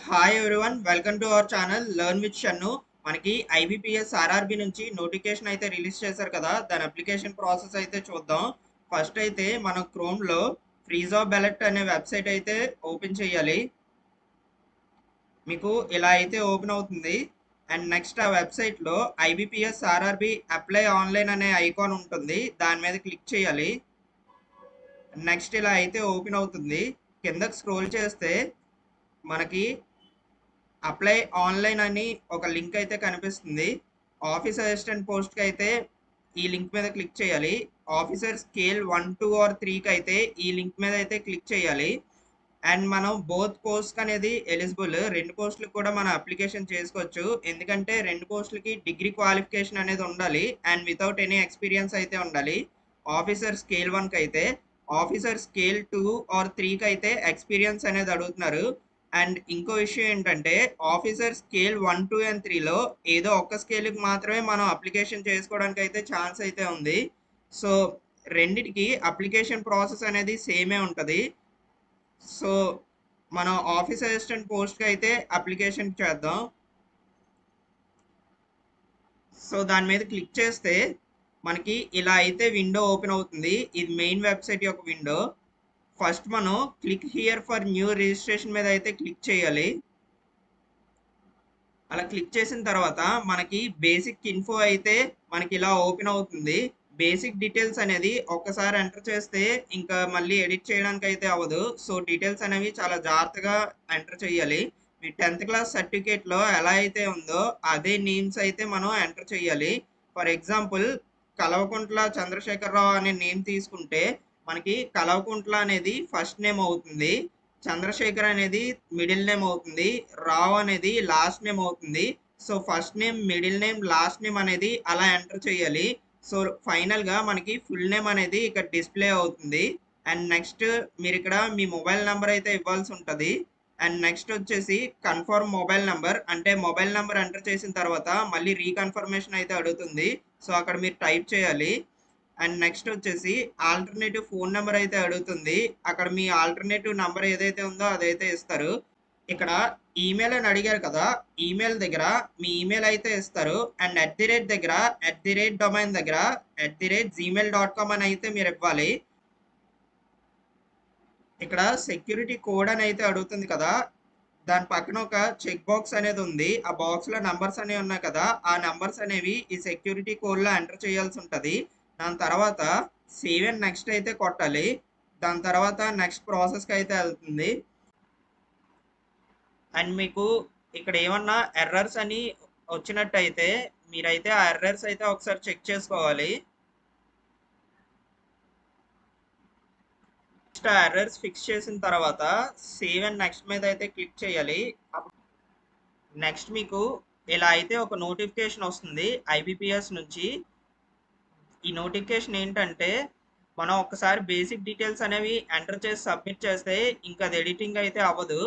Hi everyone, welcome to our channel learn with Shannu. మనకి IBPS RRB నుంచి notification అయితే release చేశారు కదా, దాని అప్లికేషన్ ప్రాసెస్ అయితే చూద్దాం. ఫస్ట్ అయితే మనం క్రోమ్లో ఫ్రీజ్ ఆఫ్ బెలెట్ అనే వెబ్సైట్ అయితే ఓపెన్ చేయాలి. మీకు ఇలా అయితే ఓపెన్ అవుతుంది. అండ్ నెక్స్ట్ ఆ వెబ్సైట్లో ఐబీపీఎస్ ఆర్ఆర్బి అప్లై ఆన్లైన్ అనే ఐకాన్ ఉంటుంది, దాని మీద క్లిక్ చేయాలి. నెక్స్ట్ ఇలా అయితే ఓపెన్ అవుతుంది. కిందకి స్క్రోల్ చేస్తే మనకి అప్లై ఆన్లైన్ అని ఒక లింక్ అయితే కనిపిస్తుంది. ఆఫీస్ అసిస్టెంట్ పోస్ట్కి అయితే ఈ లింక్ మీద క్లిక్ చేయాలి. ఆఫీసర్ స్కేల్ 1, 2 ఆర్ 3కి అయితే ఈ లింక్ మీద అయితే క్లిక్ చేయాలి. అండ్ మనం బోత్ పోస్ట్ అనేది ఎలిజిబుల్, రెండు పోస్టులకు కూడా మనం అప్లికేషన్ చేసుకోవచ్చు. ఎందుకంటే రెండు పోస్టులకి డిగ్రీ క్వాలిఫికేషన్ అనేది ఉండాలి అండ్ వితౌట్ ఎనీ ఎక్స్పీరియన్స్ అయితే ఉండాలి. ఆఫీసర్ స్కేల్ 1కి అయితే, ఆఫీసర్ స్కేల్ 2 ఆర్ 3కి అయితే ఎక్స్పీరియన్స్ అనేది అడుగుతున్నారు. అండ్ ఇంకో విషయం ఏంటంటే ఆఫీసర్ స్కేల్ 1, 2 అండ్ 3లో ఏదో ఒక్క స్కేల్కి మాత్రమే మనం అప్లికేషన్ చేసుకోవడానికి అయితే ఛాన్స్ అయితే ఉంది. సో రెండిటికి అప్లికేషన్ ప్రాసెస్ అనేది సేమే ఉంటుంది. సో మనం ఆఫీస్ అసిస్టెంట్ పోస్ట్కి అయితే అప్లికేషన్ చేద్దాం. సో దాని మీద క్లిక్ చేస్తే మనకి ఇలా అయితే విండో ఓపెన్ అవుతుంది. ఇది మెయిన్ వెబ్సైట్ యొక్క విండో. ఫస్ట్ మనం click here for new registration మీద అయితే క్లిక్ చేయాలి. అలా క్లిక్ చేసిన తర్వాత మనకి బేసిక్ ఇన్ఫో అయితే మనకి ఇలా ఓపెన్ అవుతుంది. బేసిక్ డీటెయిల్స్ అనేది ఒక్కసారి ఎంటర్ చేస్తే ఇంకా మళ్ళీ ఎడిట్ చేయడానికి అయితే అవ్వదు. సో డీటెయిల్స్ అనేవి చాలా జాగ్రత్తగా ఎంటర్ చేయాలి. మీ 10th క్లాస్ సర్టిఫికేట్లో ఎలా అయితే ఉందో అదే నేమ్స్ అయితే మనం ఎంటర్ చేయాలి. ఫర్ ఎగ్జాంపుల్ కల్వకుంట్ల చంద్రశేఖరరావు అనే నేమ్ తీసుకుంటే మనకి కల్వకుంట్ల అనేది ఫస్ట్ నేమ్ అవుతుంది, చంద్రశేఖర్ అనేది మిడిల్ నేమ్ అవుతుంది, రావు అనేది లాస్ట్ నేమ్ అవుతుంది. So first name, middle name, last name అనేది అలా ఎంటర్ చేయాలి. సో ఫైనల్గా మనకి ఫుల్ నేమ్ అనేది ఇక్కడ డిస్ప్లే అవుతుంది. అండ్ నెక్స్ట్ మీరు ఇక్కడ మీ మొబైల్ నెంబర్ అయితే ఇవ్వాల్సి ఉంటుంది. అండ్ నెక్స్ట్ వచ్చేసి కన్ఫర్మ్ మొబైల్ నెంబర్, అంటే మొబైల్ నెంబర్ ఎంటర్ చేసిన తర్వాత మళ్ళీ రీకన్ఫర్మేషన్ అయితే అడుగుతుంది. సో అక్కడ మీరు టైప్ చేయాలి. అండ్ నెక్స్ట్ వచ్చేసి ఆల్టర్నేటివ్ ఫోన్ నెంబర్ అయితే అడుగుతుంది. అక్కడ మీ ఆల్టర్నేటివ్ నెంబర్ ఏదైతే ఉందో అదైతే ఇస్తారు. ఇక్కడ ఈమెయిల్ అని అడిగారు కదా, ఈమెయిల్ దగ్గర మీ ఈమెయిల్ అయితే ఇస్తారు. అండ్ @ దగ్గర @డొమైన్ దగ్గర @gmail.com అని అయితే మీరు ఇవ్వాలి. ఇక్కడ సెక్యూరిటీ కోడ్ అని అయితే అడుగుతుంది కదా, దాని పక్కన ఒక చెక్ బాక్స్ అనేది ఉంది. ఆ బాక్స్లో నంబర్స్ అనేవి ఉన్నాయి కదా, ఆ నంబర్స్ అనేవి ఈ సెక్యూరిటీ కోడ్లో ఎంటర్ చేయాల్సి ఉంటుంది. దాని తర్వాత సేవ్ అండ్ నెక్స్ట్ అయితే కొట్టాలి. దాని తర్వాత నెక్స్ట్ ప్రాసెస్కి అయితే వెళ్తుంది. అండ్ మీకు ఇక్కడ ఏమన్నా ఎర్రర్స్ అని వచ్చినట్టయితే మీరైతే ఆ ఎర్రర్స్ అయితే ఒకసారి చెక్ చేసుకోవాలి. నెక్స్ట్ ఆ ఎర్రర్స్ ఫిక్స్ చేసిన తర్వాత సేవ్ అండ్ నెక్స్ట్ మీద అయితే క్లిక్ చేయాలి. నెక్స్ట్ మీకు ఇలా అయితే ఒక నోటిఫికేషన్ వస్తుంది ఐబీపీఎస్ నుంచి. ఈ నోటిఫికేషన్ ఏంటంటే మనం ఒకసారి బేసిక్ డీటెయిల్స్ అనేవి ఎంటర్ చేసి సబ్మిట్ చేస్తే ఇంకా అది ఎడిటింగ్ అయితే అవ్వదు.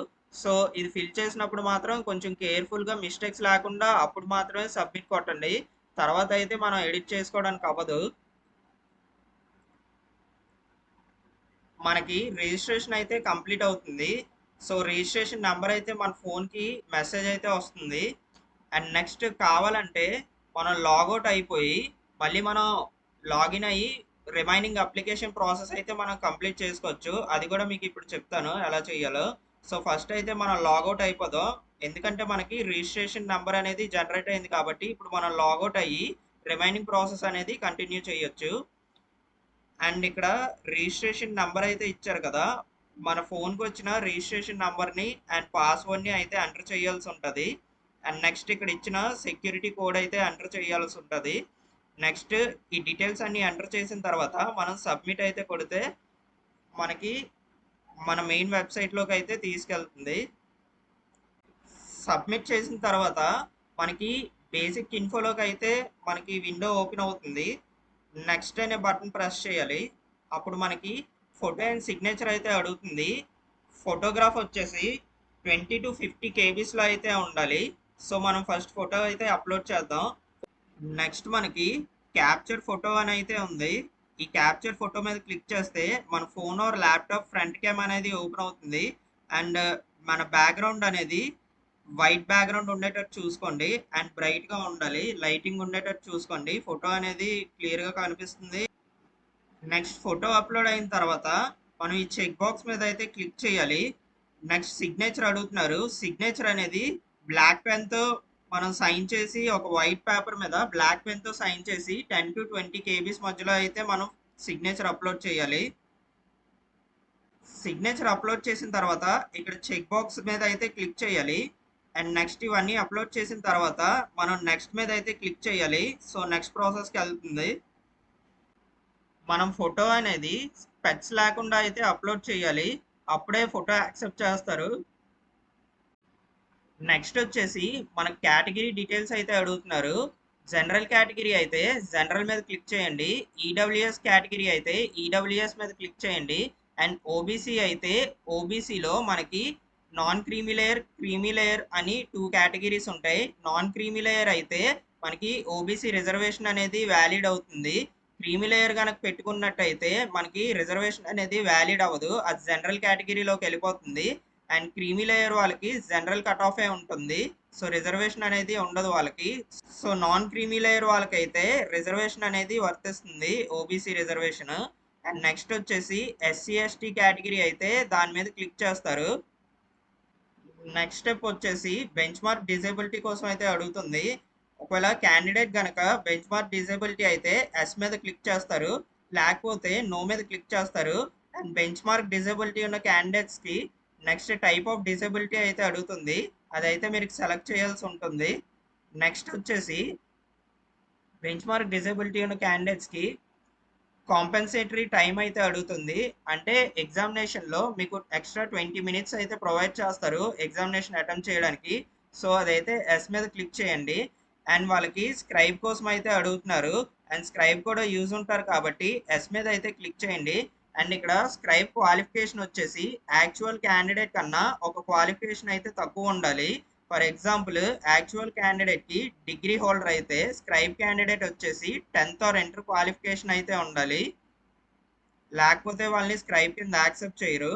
సో ఇది ఫిల్ చేసినప్పుడు మాత్రం కొంచెం కేర్ఫుల్గా మిస్టేక్స్ లేకుండా అప్పుడు మాత్రమే సబ్మిట్ కొట్టండి. తర్వాత అయితే మనం ఎడిట్ చేసుకోవడానికి అవ్వదు. మనకి రిజిస్ట్రేషన్ అయితే కంప్లీట్ అవుతుంది. సో రిజిస్ట్రేషన్ నెంబర్ అయితే మన ఫోన్కి మెసేజ్ అయితే వస్తుంది. అండ్ నెక్స్ట్ కావాలంటే మనం లాగౌట్ అయిపోయి మళ్ళీ మనం లాగిన్ అయ్యి రిమైనింగ్ అప్లికేషన్ ప్రాసెస్ అయితే మనం కంప్లీట్ చేసుకోవచ్చు. అది కూడా మీకు ఇప్పుడు చెప్తాను ఎలా చేయాలో. సో ఫస్ట్ అయితే మనం లాగౌట్ అయిపోదాం, ఎందుకంటే మనకి రిజిస్ట్రేషన్ నెంబర్ అనేది జనరేట్ అయింది కాబట్టి ఇప్పుడు మనం లాగౌట్ అయ్యి రిమైనింగ్ ప్రాసెస్ అనేది కంటిన్యూ చేయొచ్చు. అండ్ ఇక్కడ రిజిస్ట్రేషన్ నెంబర్ అయితే ఇచ్చారు కదా, మన ఫోన్కి వచ్చిన రిజిస్ట్రేషన్ నెంబర్ని అండ్ పాస్వర్డ్ని అయితే ఎంటర్ చేయాల్సి ఉంటుంది. అండ్ నెక్స్ట్ ఇక్కడ ఇచ్చిన సెక్యూరిటీ కోడ్ అయితే ఎంటర్ చేయాల్సి ఉంటుంది. నెక్స్ట్ ఈ డీటెయిల్స్ అన్ని ఎంటర్ చేసిన తర్వాత మనం సబ్మిట్ అయితే కొడితే మనకి మన మెయిన్ వెబ్సైట్లోకి అయితే తీసుకెళ్తుంది. సబ్మిట్ చేసిన తర్వాత మనకి బేసిక్ ఇన్ఫోలోకి అయితే మనకి విండో ఓపెన్ అవుతుంది. నెక్స్ట్ అనే బటన్ ప్రెస్ చేయాలి. అప్పుడు మనకి ఫోటో అండ్ సిగ్నేచర్ అయితే అడుగుతుంది. ఫోటోగ్రాఫ్ వచ్చేసి 20 to 50 కేబీస్లో అయితే ఉండాలి. సో మనం ఫస్ట్ ఫోటో అయితే అప్లోడ్ చేద్దాం. నెక్స్ట్ మనకి క్యాప్చర్ ఫోటో అని అయితే ఉంది. ఈ క్యాప్చర్ ఫోటో మీద క్లిక్ చేస్తే మన phone are laptop front cam అనేది ఓపెన్ అవుతుంది. అండ్ మన బ్యాక్గ్రౌండ్ అనేది వైట్ బ్యాక్గ్రౌండ్ ఉండేటట్టు చూసుకోండి అండ్ బ్రైట్గా ఉండాలి, లైటింగ్ ఉండేటట్టు చూసుకోండి. ఫోటో అనేది క్లియర్గా కనిపిస్తుంది. నెక్స్ట్ ఫోటో అప్లోడ్ అయిన తర్వాత మనం ఈ చెక్ బాక్స్ మీద అయితే క్లిక్ చేయాలి. నెక్స్ట్ సిగ్నేచర్ అడుగుతున్నారు. సిగ్నేచర్ అనేది బ్లాక్ పెన్తో మనం సైన్ చేసి, ఒక వైట్ పేపర్ మీద బ్లాక్ పెన్తో సైన్ చేసి 10 to 20 kbs మధ్యలో అయితే మనం సిగ్నేచర్ అప్లోడ్ చేయాలి. సిగ్నేచర్ అప్లోడ్ చేసిన తర్వాత ఇక్కడ చెక్ బాక్స్ మీద అయితే క్లిక్ చేయాలి. అండ్ నెక్స్ట్ ఇవన్నీ అప్లోడ్ చేసిన తర్వాత మనం నెక్స్ట్ మీద అయితే క్లిక్ చేయాలి. సో నెక్స్ట్ ప్రాసెస్కి వెళ్తుంది. మనం ఫోటో అనేది స్పెట్స్ లేకుండా అయితే అప్లోడ్ చేయాలి, అప్పుడే ఫోటో యాక్సెప్ట్ చేస్తారు. నెక్స్ట్ వచ్చేసి మన కేటగిరీ డీటెయిల్స్ అయితే అడుగుతున్నారు. జనరల్ కేటగిరీ అయితే జనరల్ మీద క్లిక్ చేయండి, ఈడబ్ల్యూఎస్ కేటగిరీ అయితే ఈడబ్ల్యూఎస్ మీద క్లిక్ చేయండి, అండ్ ఓబీసీ అయితే ఓబీసీలో మనకి non creamy layer, creamy layer అని 2 కేటగిరీస్ ఉంటాయి. నాన్ క్రీమీ లేయర్ అయితే మనకి ఓబీసీ రిజర్వేషన్ అనేది వ్యాలిడ్ అవుతుంది. క్రీమీ లేయర్ కనుక పెట్టుకున్నట్టయితే మనకి రిజర్వేషన్ అనేది వ్యాలిడ్ అవ్వదు, అది జనరల్ కేటగిరీలోకి వెళ్ళిపోతుంది. అండ్ క్రీమీ లేయర్ వాళ్ళకి జనరల్ కట్ ఆఫ్ ఉంటుంది, సో రిజర్వేషన్ అనేది ఉండదు వాళ్ళకి. సో నాన్ క్రీమీ లేయర్ వాళ్ళకైతే రిజర్వేషన్ అనేది వర్తిస్తుంది, ఓబీసీ రిజర్వేషన్. అండ్ నెక్స్ట్ వచ్చేసి ఎస్సీ ఎస్టీ కేటగిరీ అయితే దాని మీద క్లిక్ చేస్తారు. నెక్స్ట్ స్టెప్ వచ్చేసి బెంచ్ మార్క్ డిజేబిలిటీ కోసం అయితే అడుగుతుంది. ఒకవేళ క్యాండిడేట్ కనుక బెంచ్ మార్క్ డిజేబిలిటీ అయితే ఎస్ మీద క్లిక్ చేస్తారు, లేకపోతే నో మీద క్లిక్ చేస్తారు. అండ్ బెంచ్ మార్క్ డిజేబిలిటీ ఉన్న క్యాండిడేట్స్కి నెక్స్ట్ టైప్ ఆఫ్ డిజేబిలిటీ అయితే అడుగుతుంది, అదైతే మీరు సెలెక్ట్ చేయాల్సి ఉంటుంది. నెక్స్ట్ వచ్చేసి బెంచ్ మార్క్ డిజేబిలిటీ ఉన్న క్యాండిడేట్స్కి కాంపెన్సేటరీ టైం అయితే అడుగుతుంది. అంటే ఎగ్జామినేషన్లో మీకు ఎక్స్ట్రా 20 minutes అయితే ప్రొవైడ్ చేస్తారు ఎగ్జామినేషన్ అటెంప్ట్ చేయడానికి. సో అదైతే ఎస్ మీద క్లిక్ చేయండి. అండ్ వాళ్ళకి స్క్రైబ్ కోసం అయితే అడుగుతున్నారు, అండ్ స్క్రైబ్ కూడా యూజ్ ఉంటారు కాబట్టి ఎస్ మీద అయితే క్లిక్ చేయండి. అండ్ ఇక్కడ స్క్రైబ్ క్వాలిఫికేషన్ వచ్చేసి యాక్చువల్ క్యాండిడేట్ కన్నా ఒక క్వాలిఫికేషన్ అయితే తక్కువ ఉండాలి. ఫర్ ఎగ్జాంపుల్ యాక్చువల్ క్యాండిడేట్కి డిగ్రీ హోల్డర్ అయితే స్క్రైబ్ క్యాండిడేట్ వచ్చేసి 10th or ఇంటర్ క్వాలిఫికేషన్ అయితే ఉండాలి, లేకపోతే వాళ్ళని స్క్రైబ్ కింద యాక్సెప్ట్ చేయరు.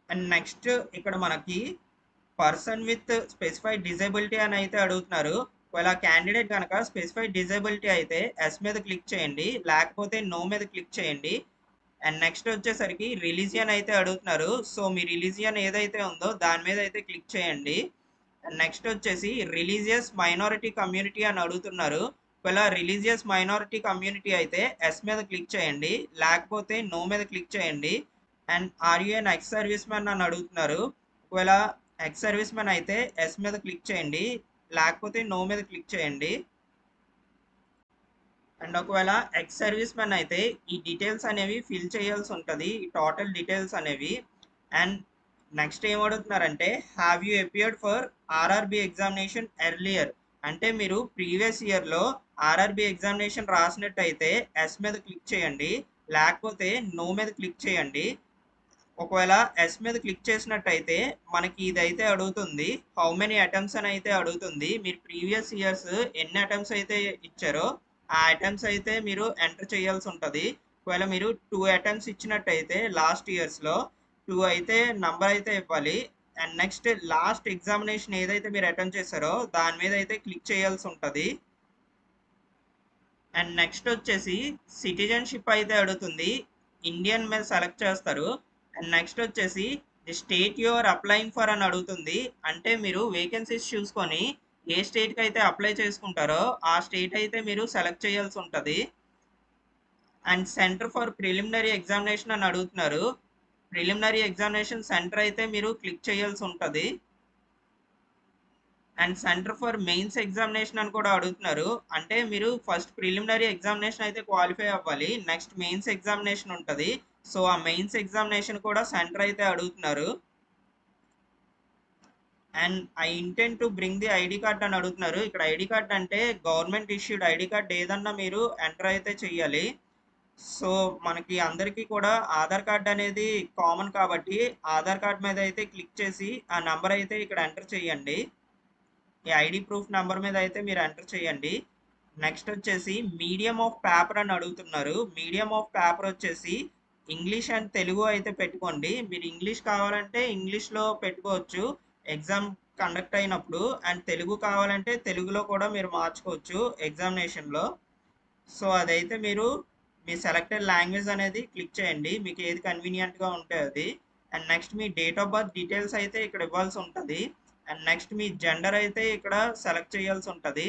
అండ్ నెక్స్ట్ ఇక్కడ మనకి పర్సన్ విత్ స్పెసిఫైడ్ డిజేబిలిటీ అని అయితే అడుగుతున్నారు. ఒకవేళ క్యాండిడేట్ కనుక స్పెసిఫైడ్ డిజేబిలిటీ అయితే ఎస్ మీద క్లిక్ చేయండి, లేకపోతే నో మీద క్లిక్ చేయండి. అండ్ నెక్స్ట్ వచ్చేసరికి రిలీజియన్ అయితే అడుగుతున్నారు. సో మీ రిలీజియన్ ఏదైతే ఉందో దాని మీద అయితే క్లిక్ చేయండి. అండ్ నెక్స్ట్ వచ్చేసి రిలీజియస్ మైనారిటీ కమ్యూనిటీ అని అడుగుతున్నారు. ఒకవేళ రిలీజియస్ మైనారిటీ కమ్యూనిటీ అయితే ఎస్ మీద క్లిక్ చేయండి, లేకపోతే నో మీద క్లిక్ చేయండి. And RUN ex service man అని అడుగుతున్నారు. ఒకవేళ ఎక్స్ సర్వీస్ మ్యాన్ అయితే ఎస్ మీద క్లిక్ చేయండి, లేకపోతే నో మీద క్లిక్ చేయండి. అండ్ ఒకవేళ ఎక్స్ సర్వీస్ మ్యాన్ అయితే ఈ డీటెయిల్స్ అనేవి ఫిల్ చేయాల్సి ఉంటుంది, ఈ టోటల్ డీటెయిల్స్ అనేవి. అండ్ నెక్స్ట్ ఏం అడుగుతున్నారంటే have you appeared for RRB examination earlier, అంటే మీరు ప్రీవియస్ ఇయర్లో ఆర్ఆర్బి ఎగ్జామినేషన్ రాసినట్టయితే ఎస్ మీద క్లిక్ చేయండి, లేకపోతే నో మీద క్లిక్ చేయండి. ఒకవేళ ఎస్ మీద క్లిక్ చేసినట్టయితే మనకి ఇదైతే అడుగుతుంది, హౌ మెనీ అటెంప్ట్స్ అని అయితే అడుగుతుంది. మీరు ప్రీవియస్ ఇయర్స్ ఎన్ని అటెంప్ట్స్ అయితే ఇచ్చారో ఆ అటెంప్ట్స్ అయితే మీరు ఎంటర్ చేయాల్సి ఉంటుంది. ఒకవేళ మీరు 2 అటెంప్ట్స్ ఇచ్చినట్టయితే లాస్ట్ ఇయర్స్లో 2 అయితే నంబర్ అయితే ఇవ్వాలి. అండ్ నెక్స్ట్ లాస్ట్ ఎగ్జామినేషన్ ఏదైతే మీరు అటెంప్ట్ చేశారో దాని మీద అయితే క్లిక్ చేయాల్సి ఉంటుంది. అండ్ నెక్స్ట్ వచ్చేసి సిటిజన్షిప్ అయితే అడుగుతుంది, ఇండియన్ మీద సెలెక్ట్ చేస్తారు. అండ్ నెక్స్ట్ వచ్చేసి the state your applying for అని అడుగుతుంది, అంటే మీరు వేకెన్సీస్ చూసుకొని ఏ స్టేట్కి అయితే అప్లై చేసుకుంటారో ఆ స్టేట్ అయితే మీరు సెలెక్ట్ చేయాల్సి ఉంటుంది. And centre for preliminary examination అని అడుగుతున్నారు. ప్రిలిమినరీ ఎగ్జామినేషన్ సెంటర్ అయితే మీరు క్లిక్ చేయాల్సి ఉంటుంది. And centre for mains examination అని కూడా అడుగుతున్నారు, అంటే మీరు ఫస్ట్ ప్రిలిమినరీ ఎగ్జామినేషన్ అయితే క్వాలిఫై అవ్వాలి, నెక్స్ట్ మెయిన్స్ ఎగ్జామినేషన్ ఉంటుంది. సో ఆ మెయిన్స్ ఎగ్జామినేషన్ కూడా సెంటర్ అయితే అడుగుతున్నారు. And I intent to bring the ID card అని అడుగుతున్నారు. ఇక్కడ ఐడి కార్డ్ అంటే గవర్నమెంట్ ఇష్యూడ్ ఐడి కార్డ్ ఏదన్నా మీరు ఎంటర్ అయితే చెయ్యాలి. సో మనకి అందరికీ కూడా ఆధార్ కార్డ్ అనేది కామన్ కాబట్టి ఆధార్ కార్డ్ మీద అయితే క్లిక్ చేసి ఆ నెంబర్ అయితే ఇక్కడ ఎంటర్ చేయండి. ఈ ఐడి ప్రూఫ్ నెంబర్ మీద అయితే మీరు ఎంటర్ చేయండి. నెక్స్ట్ వచ్చేసి మీడియం ఆఫ్ పేపర్ అని అడుగుతున్నారు. మీడియం ఆఫ్ పేపర్ వచ్చేసి ఇంగ్లీష్ అండ్ తెలుగు అయితే పెట్టుకోండి. మీరు ఇంగ్లీష్ కావాలంటే ఇంగ్లీష్‌లో పెట్టుకోవచ్చు ఎగ్జామ్ కండక్ట్ అయినప్పుడు. అండ్ తెలుగు కావాలంటే తెలుగులో కూడా మీరు మార్చుకోవచ్చు ఎగ్జామినేషన్‌లో. సో, అదైతే మీరు మీ సెలెక్టెడ్ లాంగ్వేజ్ అనేది క్లిక్ చేయండి. మీకు ఏది కన్వీనియంట్‌గా ఉంటే అది. And next me date of birth details అయితే ఇక్కడ ఇవ్వాల్సి ఉంటది. అండ్ నెక్స్ట్ మీ జెండర్ అయితే ఇక్కడ సెలెక్ట్ చేయాల్సి ఉంటది.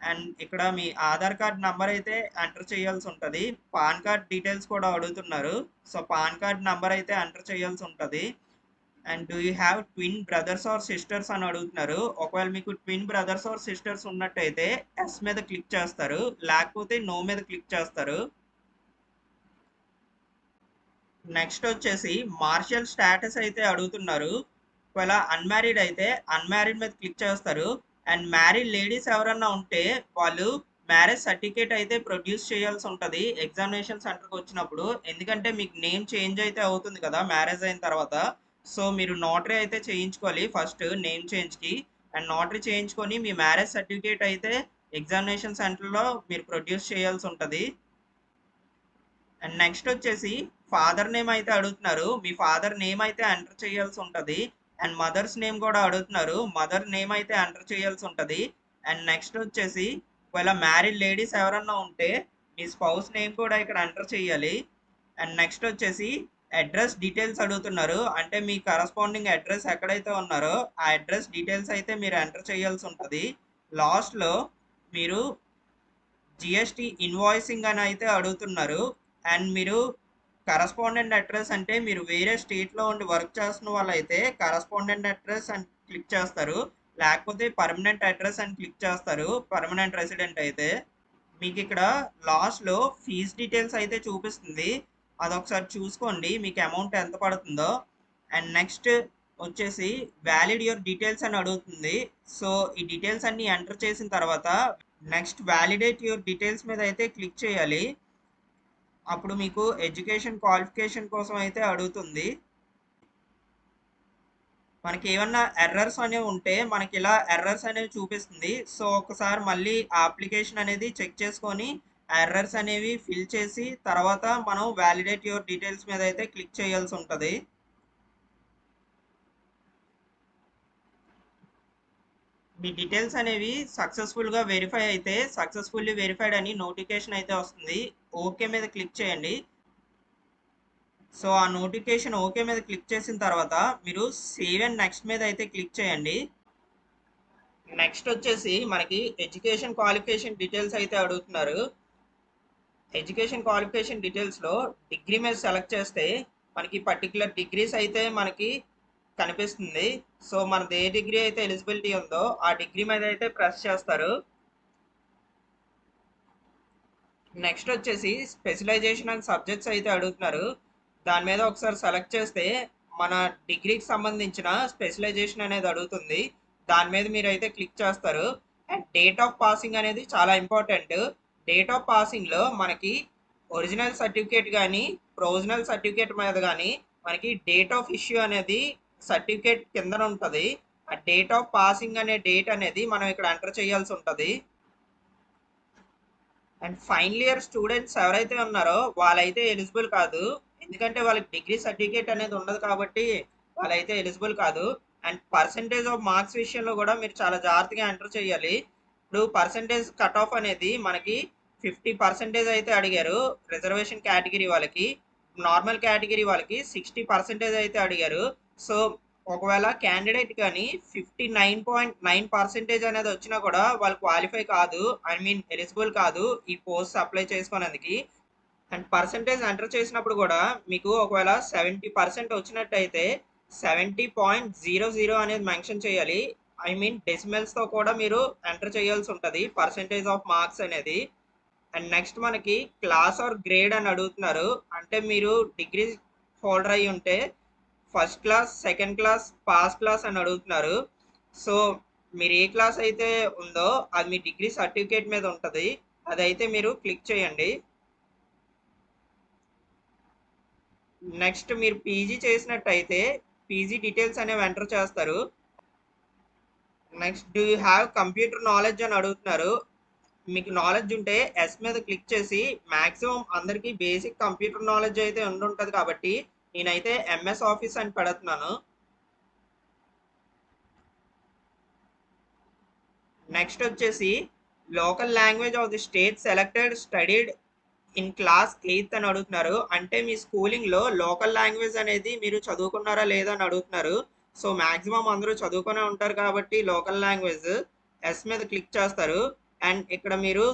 అండ్ ఇక్కడ మీ ఆధార్ కార్డ్ నంబర్ అయితే ఎంటర్ చేయాల్సి ఉంటది. పాన్ కార్డ్ డీటెయిల్స్ కూడా అడుగుతున్నారు. సో, పాన్ కార్డ్ నంబర్ అయితే ఎంటర్ చేయాల్సి ఉంటది. And do you have twin brothers or sisters అని అడుగుతున్నారు. ఒకవేళ మీకు ట్విన్ బ్రదర్స్ ఆర్ సిస్టర్స్ ఉన్నట్టయితే ఎస్ మీద క్లిక్ చేస్తారు. లేకపోతే నో మీద క్లిక్ చేస్తారు. నెక్స్ట్ వచ్చేసి మార్షల్ స్టేటస్ అయితే అడుగుతున్నారు. ఒకవేళ అన్మ్యారీడ్ అయితే అన్మ్యారీడ్ మీద క్లిక్ చేస్తారు. అండ్ మ్యారీడ్ లేడీస్ ఎవరన్నా ఉంటే వాళ్ళు మ్యారేజ్ సర్టిఫికేట్ అయితే ప్రొడ్యూస్ చేయాల్సి ఉంటుంది ఎగ్జామినేషన్ సెంటర్కి వచ్చినప్పుడు. ఎందుకంటే మీకు నేమ్ చేంజ్ అయితే అవుతుంది కదా మ్యారేజ్ అయిన తర్వాత. సో మీరు నోటరీ అయితే చేయించుకోవాలి ఫస్ట్ నేమ్ చేంజ్కి. అండ్ నోటరీ చేయించుకొని మీ మ్యారేజ్ సర్టిఫికేట్ అయితే ఎగ్జామినేషన్ సెంటర్లో మీరు ప్రొడ్యూస్ చేయాల్సి ఉంటుంది. అండ్ నెక్స్ట్ వచ్చేసి ఫాదర్ నేమ్ అయితే అడుగుతున్నారు. మీ ఫాదర్ నేమ్ అయితే ఎంటర్ చేయాల్సి ఉంటుంది. అండ్ మదర్స్ నేమ్ కూడా అడుగుతున్నారు. మదర్ నేమ్ అయితే ఎంటర్ చేయాల్సి ఉంటుంది. అండ్ నెక్స్ట్ వచ్చేసి ఒకవేళ మ్యారీడ్ లేడీస్ ఎవరన్నా ఉంటే మీ స్పౌస్ నేమ్ కూడా ఇక్కడ ఎంటర్ చేయాలి. అండ్ నెక్స్ట్ వచ్చేసి అడ్రస్ డీటెయిల్స్ అడుగుతున్నారు. అంటే మీ కరస్పాండింగ్ అడ్రస్ ఎక్కడైతే ఉన్నారో ఆ అడ్రస్ డీటెయిల్స్ అయితే మీరు ఎంటర్ చేయాల్సి ఉంటుంది. లాస్ట్లో మీరు జిఎస్టీ ఇన్వాయిసింగ్ అని అయితే అడుగుతున్నారు. అండ్ మీరు కరస్పాండెంట్ అడ్రస్ అంటే మీరు వేరే స్టేట్లో ఉండి వర్క్ చేస్తున్న వాళ్ళైతే కరస్పాండెంట్ అడ్రస్ అని క్లిక్ చేస్తారు. లేకపోతే పర్మనెంట్ అడ్రస్ అని క్లిక్ చేస్తారు పర్మనెంట్ రెసిడెంట్ అయితే. మీకు ఇక్కడ లాస్ట్లో ఫీజ్ డీటెయిల్స్ అయితే చూపిస్తుంది. అదొకసారి చూసుకోండి మీకు అమౌంట్ ఎంత పడుతుందో. అండ్ నెక్స్ట్ వచ్చేసి వ్యాలిడ్ యువర్ డీటెయిల్స్ అని అడుగుతుంది. సో ఈ డీటెయిల్స్ అన్ని ఎంటర్ చేసిన తర్వాత నెక్స్ట్ వ్యాలిడేట్ యువర్ డీటెయిల్స్ మీద అయితే క్లిక్ చేయాలి. అప్పుడు మీకు ఎడ్యుకేషన్ క్వాలిఫికేషన్ కోసం అయితే అడుగుతుంది. మనకి ఏమన్నా ఎర్రర్స్ అనేవి ఉంటే మనకి ఇలా ఎర్రర్స్ అనేవి చూపిస్తుంది. సో ఒకసారి మళ్ళీ ఆ అప్లికేషన్ అనేది చెక్ చేసుకొని ఆ ఎర్రర్స్ అనేవి ఫిల్ చేసి తర్వాత మనం వ్యాలిడేట్ యువర్ డీటెయిల్స్ మీద అయితే క్లిక్ చేయాల్సి ఉంటుంది. మీ డీటెయిల్స్ అనేవి సక్సెస్ఫుల్గా వెరిఫై అయితే సక్సెస్ఫుల్లీ వెరిఫైడ్ అని నోటిఫికేషన్ అయితే వస్తుంది. ఓకే మీద క్లిక్ చేయండి. సో ఆ నోటిఫికేషన్ ఓకే మీద క్లిక్ చేసిన తర్వాత మీరు సేవ్ అండ్ నెక్స్ట్ మీద అయితే క్లిక్ చేయండి. నెక్స్ట్ వచ్చేసి మనకి ఎడ్యుకేషన్ క్వాలిఫికేషన్ డీటెయిల్స్ అయితే అడుగుతున్నారు. ఎడ్యుకేషన్ క్వాలిఫికేషన్ డీటెయిల్స్లో డిగ్రీ మీద సెలెక్ట్ చేస్తే మనకి పర్టికులర్ డిగ్రీస్ అయితే మనకి కనిపిస్తుంది. సో మనది ఏ డిగ్రీ అయితే ఎలిజిబిలిటీ ఉందో ఆ డిగ్రీ మీద అయితే ప్రెస్ చేస్తారు. నెక్స్ట్ వచ్చేసి స్పెషలైజేషన్ అండ్ సబ్జెక్ట్స్ అయితే అడుగుతున్నారు. దాని మీద ఒకసారి సెలెక్ట్ చేస్తే మన డిగ్రీకి సంబంధించిన స్పెషలైజేషన్ అనేది అడుగుతుంది. దాని మీద మీరు అయితే క్లిక్ చేస్తారు. అండ్ డేట్ ఆఫ్ పాసింగ్ అనేది చాలా ఇంపార్టెంట్. డేట్ ఆఫ్ పాసింగ్లో మనకి ఒరిజినల్ సర్టిఫికేట్ కానీ ప్రొవిజనల్ సర్టిఫికేట్ మీద కానీ మనకి డేట్ ఆఫ్ ఇష్యూ అనేది సర్టిఫికేట్ కిందన ఉంటుంది. ఆ డేట్ ఆఫ్ పాసింగ్ అనే డేట్ అనేది మనం ఇక్కడ ఎంటర్ చేయాల్సి ఉంటుంది. అండ్ ఫైనల్ ఇయర్ స్టూడెంట్స్ ఎవరైతే ఉన్నారో వాళ్ళైతే ఎలిజిబుల్ కాదు. ఎందుకంటే వాళ్ళకి డిగ్రీ సర్టిఫికేట్ అనేది ఉండదు కాబట్టి వాళ్ళైతే ఎలిజిబుల్ కాదు. అండ్ పర్సంటేజ్ ఆఫ్ మార్క్స్ విషయంలో కూడా మీరు చాలా జాగ్రత్తగా ఎంటర్ చేయాలి. ఇప్పుడు పర్సంటేజ్ కట్ ఆఫ్ అనేది మనకి 50% అయితే అడిగారు రిజర్వేషన్ కేటగిరీ వాళ్ళకి. నార్మల్ కేటగిరీ వాళ్ళకి 60% అయితే అడిగారు. సో ఒకవేళ క్యాండిడేట్ కానీ 59.9% అనేది వచ్చినా కూడా వాళ్ళు క్వాలిఫై కాదు. ఐ మీన్ ఎలిజిబుల్ కాదు ఈ పోస్ట్ అప్లై చేసుకోవడానికి. అండ్ పర్సంటేజ్ ఎంటర్ చేసినప్పుడు కూడా మీకు ఒకవేళ 70% వచ్చినట్టయితే 70.00 అనేది మెన్షన్ చేయాలి. ఐ మీన్ డెసిమల్స్తో కూడా మీరు ఎంటర్ చేయాల్సి ఉంటుంది పర్సంటేజ్ ఆఫ్ మార్క్స్ అనేది. అండ్ నెక్స్ట్ మనకి క్లాస్ ఆర్ గ్రేడ్ అని అడుగుతున్నారు. అంటే మీరు డిగ్రీ హోల్డర్ అయి ఉంటే first class second class pass class అని అడుగుతున్నారు. సో మీరు ఏ క్లాస్ అయితే ఉందో అది మీ డిగ్రీ సర్టిఫికేట్ మీద ఉంటుంది. అదైతే మీరు క్లిక్ చేయండి. నెక్స్ట్ మీరు పీజీ చేసినట్టయితే పీజీ డీటెయిల్స్ అనేవి ఎంటర్ చేస్తారు. Next do you have computer knowledge అని అడుగుతున్నారు. మీకు నాలెడ్జ్ ఉంటే ఎస్ మీద క్లిక్ చేసి మాక్సిమం అందరికీ బేసిక్ కంప్యూటర్ నాలెడ్జ్ అయితే ఉండుంటది కాబట్టి నేనైతే ఎంఎస్ ఆఫీస్ అని పెడుతున్నాను. నెక్స్ట్ వచ్చేసి local language of the state selected studied in class 8th అని అడుగుతున్నారు. అంటే మీ స్కూలింగ్లో లోకల్ లాంగ్వేజ్ అనేది మీరు చదువుకున్నారా లేదా అని అడుగుతున్నారు. సో మాక్సిమం అందరూ చదువుకునే ఉంటారు కాబట్టి లోకల్ లాంగ్వేజ్ ఎస్ మీద క్లిక్ చేస్తారు. అండ్ ఇక్కడ మీరు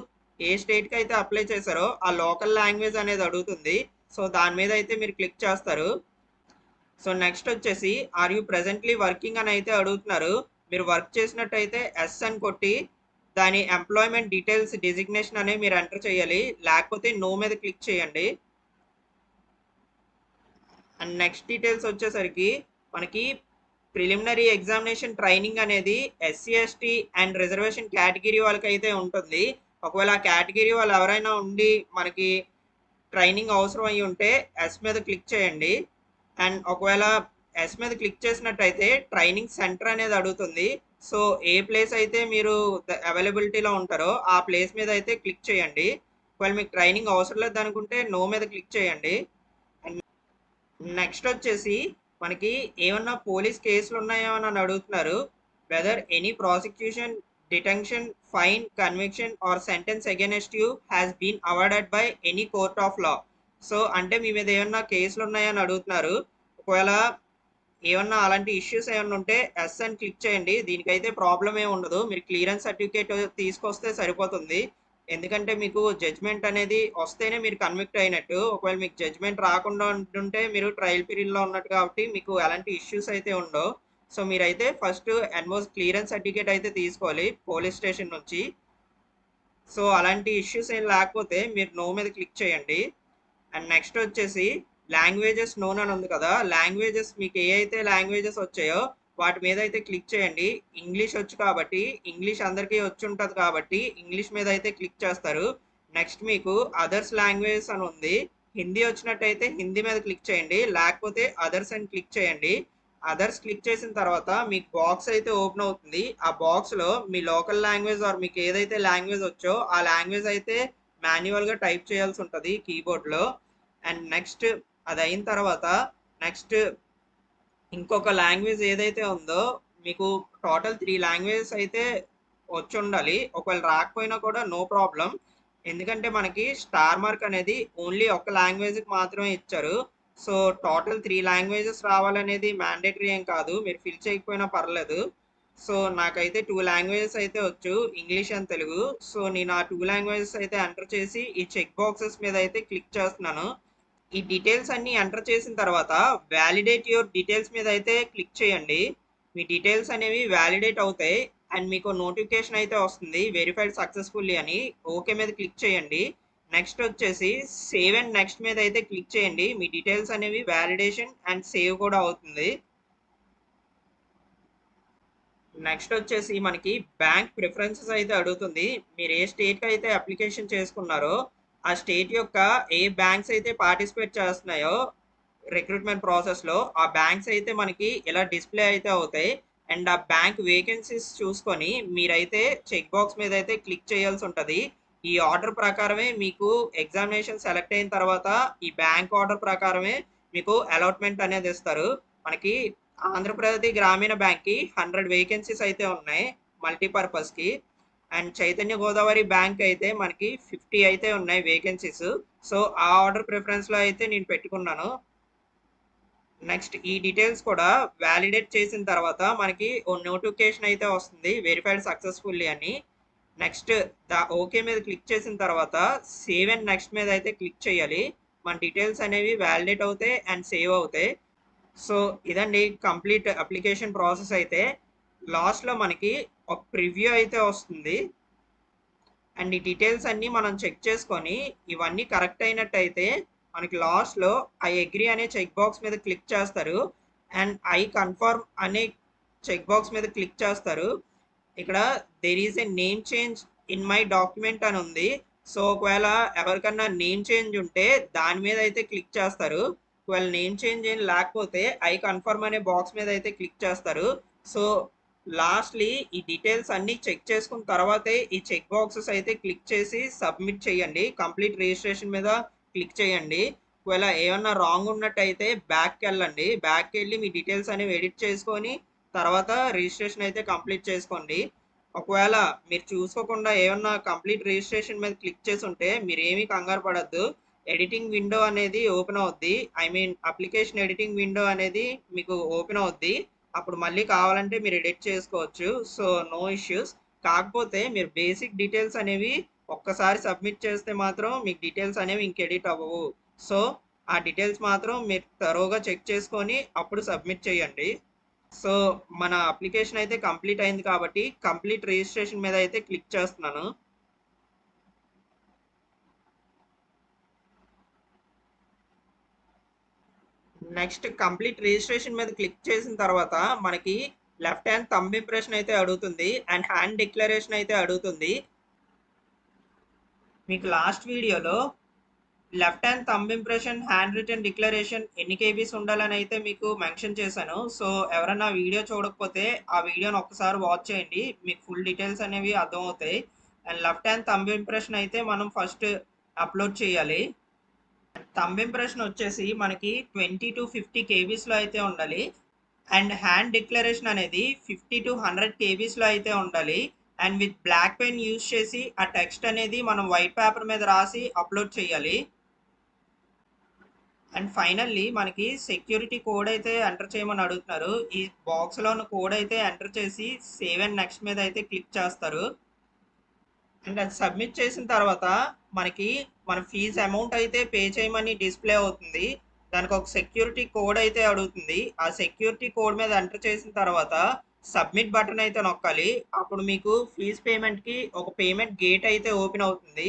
ఏ స్టేట్కి అయితే అప్లై చేశారో ఆ లోకల్ లాంగ్వేజ్ అనేది అడుగుతుంది. సో దాని మీద అయితే మీరు క్లిక్ చేస్తారు. సో నెక్స్ట్ వచ్చేసి ఆర్ యూ ప్రెజెంట్లీ వర్కింగ్ అని అయితే అడుగుతున్నారు. మీరు వర్క్ చేసినట్టయితే ఎస్ అని కొట్టి దాని ఎంప్లాయ్మెంట్ డీటెయిల్స్ డిజిగ్నేషన్ అనేవి మీరు ఎంటర్ చేయాలి. లేకపోతే నో మీద క్లిక్ చేయండి. అండ్ నెక్స్ట్ డీటెయిల్స్ వచ్చేసరికి మనకి ప్రిలిమినరీ ఎగ్జామినేషన్ ట్రైనింగ్ అనేది SC ST and reservation category వాళ్ళకి అయితే ఉంటుంది. ఒకవేళ ఆ కేటగిరీ వాళ్ళు ఎవరైనా ఉండి మనకి ట్రైనింగ్ అవసరం అయ్యి ఉంటే ఎస్ మీద క్లిక్ చేయండి. అండ్ ఒకవేళ ఎస్ మీద క్లిక్ చేసినట్టయితే ట్రైనింగ్ సెంటర్ అనేది అడుగుతుంది. సో ఏ ప్లేస్ అయితే మీరు అవైలబిలిటీలో ఉంటారో ఆ ప్లేస్ మీద అయితే క్లిక్ చేయండి. ఒకవేళ మీకు ట్రైనింగ్ అవసరం లేదు అనుకుంటే నో మీద క్లిక్ చేయండి. అండ్ నెక్స్ట్ వచ్చేసి మనకి ఏమన్నా పోలీస్ కేసులు ఉన్నాయో అని అడుగుతున్నారు. Whether any prosecution, detention, fine, conviction or sentence against you has been awarded by any court of law. So అంటే మీ మీద ఏమన్నా కేసులు ఉన్నాయని అడుగుతున్నారు. ఒకవేళ ఏమన్నా అలాంటి ఇష్యూస్ ఏమన్నా ఉంటే ఎస్ అని క్లిక్ చేయండి. దీనికైతే ప్రాబ్లం ఏమి ఉండదు. మీరు క్లియరెన్స్ సర్టిఫికేట్ తీసుకొస్తే సరిపోతుంది. ఎందుకంటే మీకు జడ్జ్మెంట్ అనేది వస్తేనే మీరు కన్విక్ట్ అయినట్టు. ఒకవేళ మీకు జడ్జ్మెంట్ రాకుండా ఉంటుంటే మీరు ట్రయల్ పీరియడ్లో ఉన్నట్టు కాబట్టి మీకు ఎలాంటి ఇష్యూస్ అయితే ఉండవు. సో మీరైతే ఫస్ట్ ఎన్మోస్ క్లియరెన్స్ సర్టిఫికేట్ అయితే తీసుకోవాలి పోలీస్ స్టేషన్ నుంచి. సో అలాంటి ఇష్యూస్ ఏం లేకపోతే మీరు నో మీద క్లిక్ చేయండి. అండ్ నెక్స్ట్ వచ్చేసి లాంగ్వేజెస్ నోన్ అని ఉంది కదా, లాంగ్వేజెస్ మీకు ఏ అయితే లాంగ్వేజెస్ వచ్చాయో వాటి మీద అయితే క్లిక్ చేయండి. ఇంగ్లీష్ వచ్చు కాబట్టి ఇంగ్లీష్ అందరికీ వచ్చి ఉంటుంది కాబట్టి ఇంగ్లీష్ మీద అయితే క్లిక్ చేస్తారు. నెక్స్ట్ మీకు అదర్స్ లాంగ్వేజెస్ అని ఉంది. హిందీ వచ్చినట్టయితే హిందీ మీద క్లిక్ చేయండి, లేకపోతే అదర్స్ అని క్లిక్ చేయండి. అదర్స్ క్లిక్ చేసిన తర్వాత మీకు బాక్స్ అయితే ఓపెన్ అవుతుంది. ఆ బాక్స్లో మీ లోకల్ లాంగ్వేజ్ ఆర్ మీకు ఏదైతే లాంగ్వేజ్ వచ్చో ఆ లాంగ్వేజ్ అయితే మాన్యువల్గా టైప్ చేయాల్సి ఉంటుంది కీబోర్డ్లో. అండ్ నెక్స్ట్ అది అయిన తర్వాత నెక్స్ట్ ఇంకొక లాంగ్వేజ్ ఏదైతే ఉందో మీకు టోటల్ 3 లాంగ్వేజెస్ అయితే వచ్చి ఉండాలి. ఒకవేళ రాకపోయినా కూడా నో ప్రాబ్లం. ఎందుకంటే మనకి స్టార్ మార్క్ అనేది ఓన్లీ ఒక లాంగ్వేజ్కి మాత్రమే ఇచ్చారు. సో టోటల్ 3 లాంగ్వేజెస్ రావాలనేది మ్యాండేటరీ ఏం కాదు, మీరు ఫిల్ చేయకపోయినా పర్లేదు. సో నాకైతే 2 లాంగ్వేజెస్ అయితే వచ్చు, ఇంగ్లీష్ అండ్ తెలుగు. సో నేను ఆ 2 లాంగ్వేజెస్ అయితే ఎంటర్ చేసి ఈ చెక్ బాక్సెస్ మీద అయితే క్లిక్ చేస్తున్నాను. ఈ డీటెయిల్స్ అన్ని ఎంటర్ చేసిన తర్వాత వ్యాలిడేట్ యువర్ డీటెయిల్స్ మీద అయితే క్లిక్ చేయండి. మీ డీటెయిల్స్ అనేవి వ్యాలిడేట్ అవుతాయి అండ్ మీకు నోటిఫికేషన్ అయితే వస్తుంది వెరిఫైడ్ సక్సెస్ఫుల్లీ అని. ఓకే మీద క్లిక్ చేయండి. నెక్స్ట్ వచ్చేసి సేవ్ అండ్ నెక్స్ట్ మీద అయితే క్లిక్ చేయండి. మీ డీటెయిల్స్ అనేవి వ్యాలిడేషన్ అండ్ సేవ్ కూడా అవుతుంది. నెక్స్ట్ వచ్చేసి మనకి బ్యాంక్ ప్రిఫరెన్సెస్ అయితే అడుగుతుంది. మీరు ఏ స్టేట్కి అయితే అప్లికేషన్ చేసుకున్నారో ఆ స్టేట్ యొక్క ఏ బ్యాంక్స్ అయితే పార్టిసిపేట్ చేస్తున్నాయో రిక్రూట్మెంట్ ప్రాసెస్లో ఆ బ్యాంక్స్ అయితే మనకి ఇలా డిస్ప్లే అయితే అవుతాయి. అండ్ ఆ బ్యాంక్ వేకెన్సీస్ చూసుకొని మీరైతే చెక్ బాక్స్ మీద అయితే క్లిక్ చేయాల్సి ఉంటుంది. ఈ ఆర్డర్ ప్రకారమే మీకు ఎగ్జామినేషన్ సెలెక్ట్ అయిన తర్వాత ఈ బ్యాంక్ ఆర్డర్ ప్రకారమే మీకు అలాట్మెంట్ అనేది ఇస్తారు. మనకి ఆంధ్రప్రదేశ్ గ్రామీణ బ్యాంక్కి 100 వేకెన్సీస్ అయితే ఉన్నాయి మల్టీపర్పస్కి. అండ్ చైతన్య గోదావరి బ్యాంక్ అయితే మనకి 50 అయితే ఉన్నాయి వేకెన్సీస్. సో ఆ ఆర్డర్ ప్రిఫరెన్స్లో అయితే నేను పెట్టుకున్నాను. నెక్స్ట్ ఈ డీటెయిల్స్ కూడా వ్యాలిడేట్ చేసిన తర్వాత మనకి ఓ నోటిఫికేషన్ అయితే వస్తుంది వెరిఫైడ్ సక్సెస్ఫుల్లీ అని. నెక్స్ట్ ఓకే మీద క్లిక్ చేసిన తర్వాత సేవ్ అండ్ నెక్స్ట్ మీద అయితే క్లిక్ చేయాలి. మన డీటెయిల్స్ అనేవి వ్యాలిడేట్ అవుతాయి అండ్ సేవ్ అవుతాయి. సో ఇదండి కంప్లీట్ అప్లికేషన్ ప్రాసెస్ అయితే. లాస్ట్లో మనకి ఒక ప్రివ్యూ అయితే వస్తుంది. అండ్ ఈ డీటెయిల్స్ అన్నీ మనం చెక్ చేసుకొని ఇవన్నీ కరెక్ట్ అయినట్టయితే మనకి లాస్ట్లో ఐ అగ్రీ అనే చెక్ బాక్స్ మీద క్లిక్ చేస్తారు అండ్ ఐ కన్ఫర్మ్ అనే చెక్ బాక్స్ మీద క్లిక్ చేస్తారు. ఇక్కడ there is a name change in my document అని ఉంది. సో ఒకవేళ ఎవరికన్నా నేమ్ చేంజ్ ఉంటే దాని మీద అయితే క్లిక్ చేస్తారు. ఒకవేళ నేమ్ చేంజ్ ఏం లేకపోతే ఐ కన్ఫర్మ్ అనే బాక్స్ మీద అయితే క్లిక్ చేస్తారు. సో లాస్ట్‌లీ ఈ డీటెయిల్స్ అన్నీ చెక్ చేసుకున్న తర్వాతే ఈ చెక్ బాక్సెస్ అయితే క్లిక్ చేసి సబ్మిట్ చేయండి. కంప్లీట్ రిజిస్ట్రేషన్ మీద క్లిక్ చేయండి. ఒకవేళ ఏమన్నా రాంగ్ ఉన్నట్టయితే బ్యాక్‌కెళ్ళండి. బ్యాక్‌కెళ్ళి మీ డీటెయిల్స్ అనేవి ఎడిట్ చేసుకొని తర్వాత రిజిస్ట్రేషన్ అయితే కంప్లీట్ చేసుకోండి. ఒకవేళ మీరు చూసుకోకుండా ఏమన్నా కంప్లీట్ రిజిస్ట్రేషన్ మీద క్లిక్ చేసుంటే మీరేమీ కంగారు పడొద్దు. ఎడిటింగ్ విండో అనేది ఓపెన్ అవుద్ది. I mean application editing window అనేది మీకు ఓపెన్ అవుద్ది. అప్పుడు మళ్ళీ కావాలంటే మీరు ఎడిట్ చేసుకోవచ్చు. So, no issues. కాకపోతే మీరు బేసిక్ డీటెయిల్స్ అనేవి ఒక్కసారి సబ్మిట్ చేస్తే మాత్రం మీకు డీటెయిల్స్ అనేవి ఇంక ఎడిట్ అవ్వవు. సో, ఆ డీటెయిల్స్ మాత్రం మీరు థరోగా చెక్ చేసుకొని అప్పుడు సబ్మిట్ చేయండి. సో, మన అప్లికేషన్ అయితే కంప్లీట్ అయింది కాబట్టి కంప్లీట్ రిజిస్ట్రేషన్ మీద అయితే క్లిక్ చేస్తున్నాను. నెక్స్ట్ కంప్లీట్ రిజిస్ట్రేషన్ మీద క్లిక్ చేసిన తర్వాత మనకి లెఫ్ట్ హ్యాండ్ థంబ్ ఇంప్రెషన్ అయితే అడుగుతుంది అండ్ హ్యాండ్ డిక్లరేషన్ అయితే అడుగుతుంది. మీకు లాస్ట్ వీడియోలో left hand thumb impression hand written declaration ఎన్ని కేబీస్ ఉండాలని అయితే మీకు మెన్షన్ చేశాను. సో ఎవరైనా వీడియో చూడకపోతే ఆ వీడియోని ఒక్కసారి వాచ్ చేయండి, మీకు ఫుల్ డీటెయిల్స్ అనేవి అర్థమవుతాయి. And left hand thumb impression అయితే మనం ఫస్ట్ అప్లోడ్ చేయాలి. థంబ్ ఇంప్రెషన్ వచ్చేసి మనకి 20 to 50 కేబీస్లో అయితే ఉండాలి. అండ్ హ్యాండ్ డిక్లరేషన్ అనేది 50 to 100 కేబీస్లో అయితే ఉండాలి. And with black pen use చేసి ఆ టెక్స్ట్ అనేది మనం వైట్ పేపర్ మీద రాసి అప్లోడ్ చేయాలి. అండ్ ఫైనల్లీ మనకి సెక్యూరిటీ కోడ్ అయితే ఎంటర్ చేయమని అడుగుతున్నారు. ఈ బాక్స్లో ఉన్న కోడ్ అయితే ఎంటర్ చేసి సేవ్ అండ్ నెక్స్ట్ మీద అయితే క్లిక్ చేస్తారు. అండ్ అది సబ్మిట్ చేసిన తర్వాత మనకి మన ఫీజు అమౌంట్ అయితే పే చేయమని డిస్ప్లే అవుతుంది. దానికి ఒక సెక్యూరిటీ కోడ్ అయితే అడుగుతుంది. ఆ సెక్యూరిటీ కోడ్ మీద ఎంటర్ చేసిన తర్వాత సబ్మిట్ బటన్ అయితే నొక్కాలి. అప్పుడు మీకు ఫీజ్ పేమెంట్కి ఒక పేమెంట్ గేట్ అయితే ఓపెన్ అవుతుంది.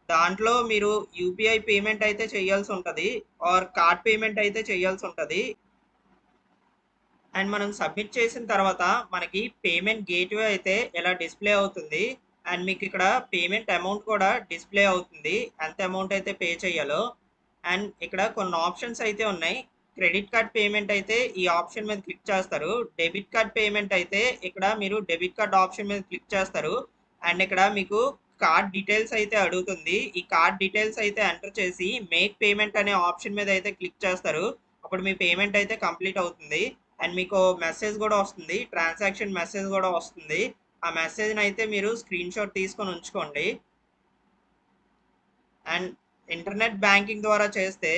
దాంట్లో మీరు యూపీఐ పేమెంట్ అయితే చేయాల్సి ఉంటుంది ఆర్ కార్డ్ పేమెంట్ అయితే చేయాల్సి ఉంటుంది. అండ్ మనం సబ్మిట్ చేసిన తర్వాత మనకి పేమెంట్ గేట్వే అయితే ఇలా డిస్ప్లే అవుతుంది. అండ్ మీకు ఇక్కడ పేమెంట్ అమౌంట్ కూడా డిస్ప్లే అవుతుంది, ఎంత అమౌంట్ అయితే పే చేయాలో. అండ్ ఇక్కడ కొన్ని ఆప్షన్స్ అయితే ఉన్నాయి. క్రెడిట్ కార్డ్ పేమెంట్ అయితే ఈ ఆప్షన్ మీద క్లిక్ చేస్తారు. డెబిట్ కార్డ్ పేమెంట్ అయితే ఇక్కడ మీరు డెబిట్ కార్డ్ ఆప్షన్ మీద క్లిక్ చేస్తారు. అండ్ ఇక్కడ మీకు కార్డ్ డీటెయిల్స్ అయితే అడుగుతుంది. ఈ కార్డ్ డీటెయిల్స్ అయితే ఎంటర్ చేసి మేక్ పేమెంట్ అనే ఆప్షన్ మీద అయితే క్లిక్ చేస్తారు. అప్పుడు మీ పేమెంట్ అయితే కంప్లీట్ అవుతుంది. అండ్ మీకు మెసేజ్ కూడా వస్తుంది, ట్రాన్సాక్షన్ మెసేజ్ కూడా వస్తుంది. ఆ మెసేజ్ని అయితే మీరు స్క్రీన్ షాట్ తీసుకొని ఉంచుకోండి. అండ్ ఇంటర్నెట్ బ్యాంకింగ్ ద్వారా చేస్తే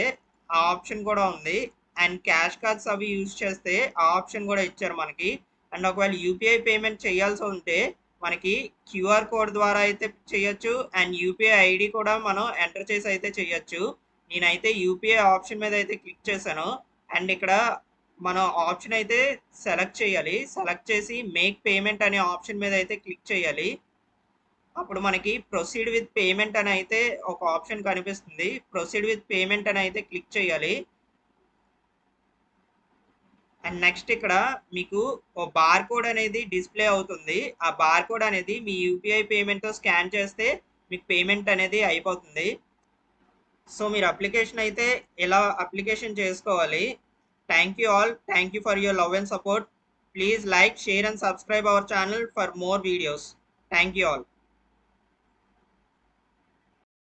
ఆ ఆప్షన్ కూడా ఉంది. అండ్ క్యాష్ కార్డ్స్ అవి యూజ్ చేస్తే ఆ ఆప్షన్ కూడా ఇచ్చారు మనకి. అండ్ ఒకవేళ యూపీఐ పేమెంట్ చేయాల్సి ఉంటే మనకి క్యూఆర్ కోడ్ ద్వారా అయితే చేయొచ్చు. అండ్ యూపీఐ ఐడి కూడా మనం ఎంటర్ చేసి అయితే చేయొచ్చు. నేనైతే యూపీఐ ఆప్షన్ మీద అయితే క్లిక్ చేశాను. అండ్ ఇక్కడ మనం ఆప్షన్ అయితే సెలెక్ట్ చేయాలి. సెలెక్ట్ చేసి మేక్ పేమెంట్ అనే ఆప్షన్ మీద అయితే క్లిక్ చేయాలి. అప్పుడు మనకి ప్రొసీడ్ విత్ పేమెంట్ అని అయితే ఒక ఆప్షన్ కనిపిస్తుంది. ప్రొసీడ్ విత్ పేమెంట్ అని అయితే క్లిక్ చేయాలి. అండ్ నెక్స్ట్ ఇక్కడ మీకు ఓ బార్ కోడ్ అనేది డిస్ప్లే అవుతుంది. ఆ బార్ కోడ్ అనేది మీ యూపీఐ పేమెంట్తో స్కాన్ చేస్తే మీకు పేమెంట్ అనేది అయిపోతుంది. సో మీరు అప్లికేషన్ అయితే ఎలా అప్లికేషన్ చేసుకోవాలి. Thank you all. Thank you for your love and support. Please like, share and subscribe our channel for more videos. Thank you all.